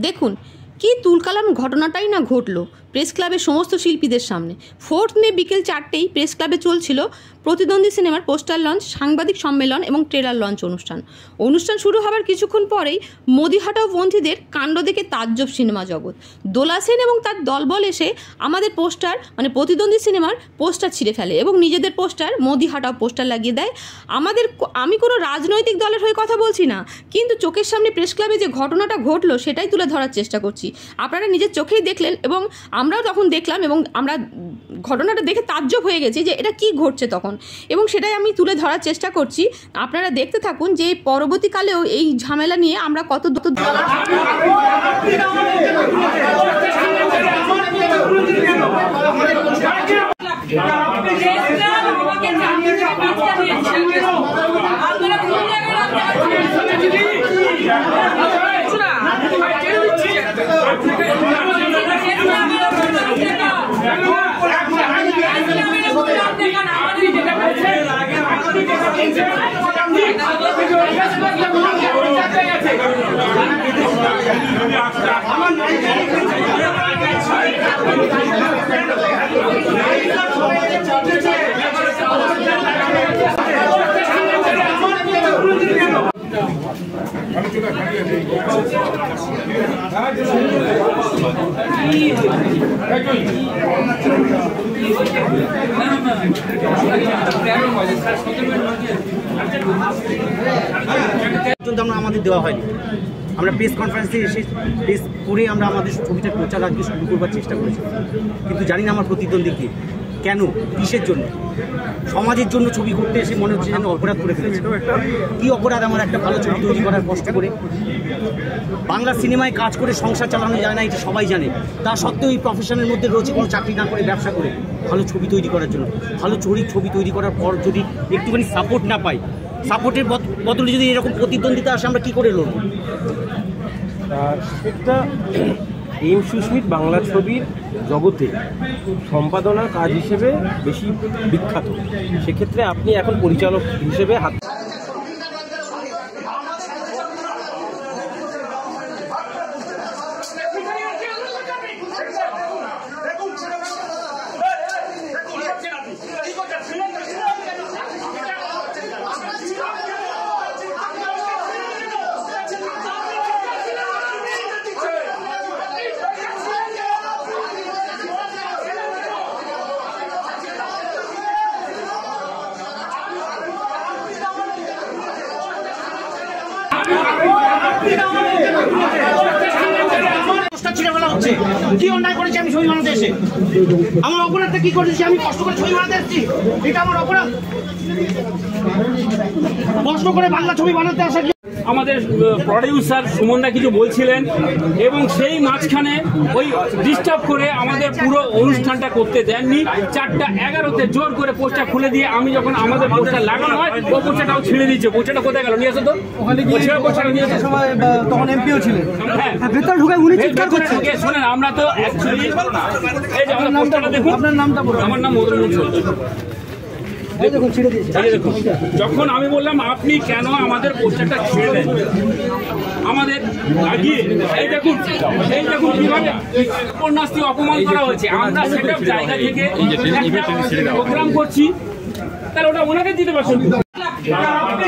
দেখুন কি তুলকালাম ঘটনাটাই না ঘটলো প্রেস ক্লাবের সমস্ত শিল্পীদের সামনে। 4 মে বিকেল 4টেই প্রেস ক্লাবে চলছিল প্রতিদ্বন্দ্বী সিনেমার পোস্টার লঞ্চ, সাংবাদিক সম্মেলন এবং ট্রেলার লঞ্চ অনুষ্ঠান শুরু হবার কিছুক্ষণ পরেই মোদি হটাওপন্থীদের কাণ্ড দেখে তাজ্জব সিনেমা জগৎ। দোলা সেন এবং তার দলবল এসে আমাদের পোস্টার প্রতিদ্বন্দ্বী সিনেমার পোস্টার ছিঁড়ে ফেলে এবং নিজেদের পোস্টার মোদি হটাও পোস্টার লাগিয়ে দেয়। আমি কোনো রাজনৈতিক দলের হয়ে কথা বলছি না, কিন্তু চোখের সামনে প্রেস ক্লাবে যে ঘটনাটা ঘটলো সেটাই তুলে ধরার চেষ্টা করছি। আপনারা নিজের চোখেই দেখলেন এবং আমরাও তখন দেখলাম এবং আমরা ঘটনাটা দেখে তাজ্জব হয়ে গেছি যে এটা কি ঘটছে তখন, এবং সেটাই আমি তুলে ধরার চেষ্টা করছি। আপনারা দেখতে থাকুন যে পরবর্তীকালেও এই ঝামেলা নিয়ে আমরা কত আমাদের দেওয়া হয়নি। আমরা প্রেস কনফারেন্সে এসে প্রেস করে আমরা আমাদের ছবিটা প্রচার আজকে শুরু করবার চেষ্টা করেছি, কিন্তু জানি না আমার প্রতিদ্বন্দ্বী কে, কেন, কিসের জন্য। সমাজের জন্য ছবি করতে এসে মনে হচ্ছে যেন অপরাধ করে ফেলেছে। কী অপরাধ আমার একটা ভালো ছবি তৈরি করার কষ্ট করে? বাংলা সিনেমায় কাজ করে সংসার চালানো যায় না, এটা সবাই জানে। তা সত্ত্বেও এই প্রফেশনের মধ্যে রয়েছে কোনো চাকরি না করে ব্যবসা করে ভালো ছবি তৈরি করার জন্য। ভালো ছবি তৈরি করার পর যদি একটুখানি সাপোর্ট না পাই, সাপোর্টের বদলে যদি এরকম প্রতিদ্বন্দ্বিতা আসে, আমরা কী করে লড়ব? একটা এম সুস্মিত বাংলা ছবির জগতে সম্পাদনার কাজ হিসেবে বেশি বিখ্যাত। সেক্ষেত্রে আপনি এখন পরিচালক হিসেবে হাত কি অন্যায় করেছি আমি ছবি বানাতে এসে? আমার অপরাধটা কি করেছি? আমি কষ্ট করে ছবি বানাতে এসেছি, এটা আমার অপরাধ? কষ্ট করে বাংলা ছবি বানাতে আসা আমাদের প্রডিউসার সুমনদা কিছু বলছিলেন এবং সেই মাঝখানে ওই ডিস্টার্ব করে আমাদের পুরো অনুষ্ঠানটা করতে দেননি। 4:11 জোর করে পোস্টার খুলে দিয়ে আমি যখন আমাদের পোস্টার লাগানো হয় ও পোস্টারটাও ছিঁড়ে দিচ্ছে। পোস্টারটা কোথায় গেল? নিয়ে আসো তো। তখন এমপিও ছিলেন। হ্যাঁ, ভেতর ঢুকে উনি চিৎকার করছেন। শোনেন, আমরা তো অ্যাকচুয়ালি এই যে আমার পোস্টারটা দেখুন। আপনার নামটা বলুন। আমার নাম মদন চৌধুরী। যখন আমি বললাম আপনি কেন আমাদের পোস্টারটা ছেড়ে দেন, আমাদের লাগিয়ে এই দেখুন কিভাবে উপন্যাসটি অপমান করা হয়েছে। আমরা সেটা জায়গা থেকে প্রোগ্রাম করছি, তাহলে ওটা ওনাকে দিতে পারছেন। আমাকে